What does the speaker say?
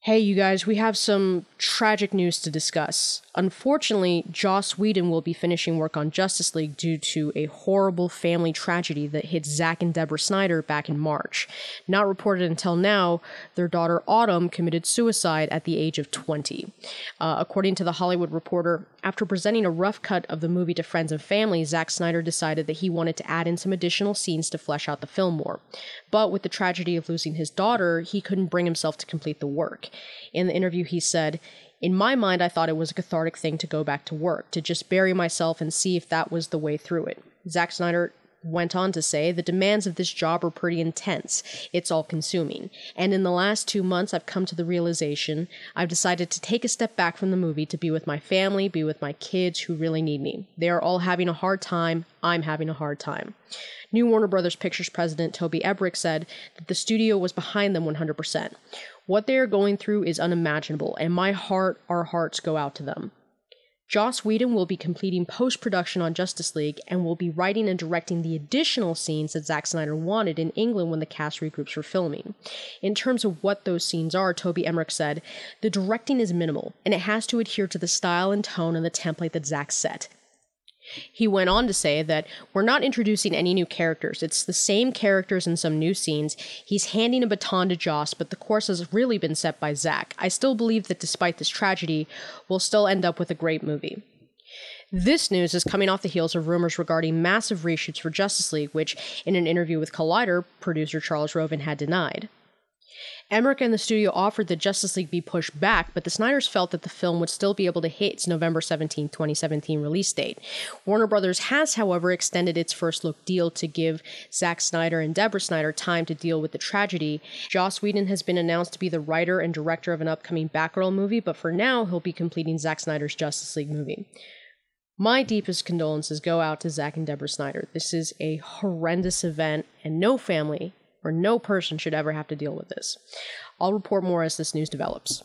Hey, you guys, we have some tragic news to discuss. Unfortunately, Joss Whedon will be finishing work on Justice League due to a horrible family tragedy that hit Zack and Deborah Snyder back in March. Not reported until now, their daughter Autumn committed suicide at the age of 20. According to The Hollywood Reporter, after presenting a rough cut of the movie to friends and family, Zack Snyder decided that he wanted to add in some additional scenes to flesh out the film more. But with the tragedy of losing his daughter, he couldn't bring himself to complete the work. In the interview, he said, "In my mind, I thought it was a cathartic thing to go back to work, to just bury myself and see if that was the way through it." Zack Snyder went on to say, "The demands of this job are pretty intense. It's all-consuming. And in the last 2 months, I've come to the realization I've decided to take a step back from the movie to be with my family, be with my kids who really need me. They are all having a hard time. I'm having a hard time." New Warner Brothers Pictures president Toby Emmerich said that the studio was behind them 100%. "What they are going through is unimaginable, and our hearts go out to them." Joss Whedon will be completing post-production on Justice League and will be writing and directing the additional scenes that Zack Snyder wanted in England when the cast regroups for filming. In terms of what those scenes are, Toby Emmerich said, "The directing is minimal, and it has to adhere to the style and tone and the template that Zack set." He went on to say that "We're not introducing any new characters. It's the same characters and some new scenes. He's handing a baton to Joss, but the course has really been set by Zack. I still believe that despite this tragedy, we'll still end up with a great movie." This news is coming off the heels of rumors regarding massive reshoots for Justice League, which, in an interview with Collider, producer Charles Roven had denied. Emmerich and the studio offered that Justice League be pushed back, but the Snyders felt that the film would still be able to hit its November 17, 2017 release date. Warner Brothers has, however, extended its first look deal to give Zack Snyder and Deborah Snyder time to deal with the tragedy. Joss Whedon has been announced to be the writer and director of an upcoming Batgirl movie, but for now, he'll be completing Zack Snyder's Justice League movie. My deepest condolences go out to Zack and Deborah Snyder. This is a horrendous event, and no family or no person should ever have to deal with this. I'll report more as this news develops.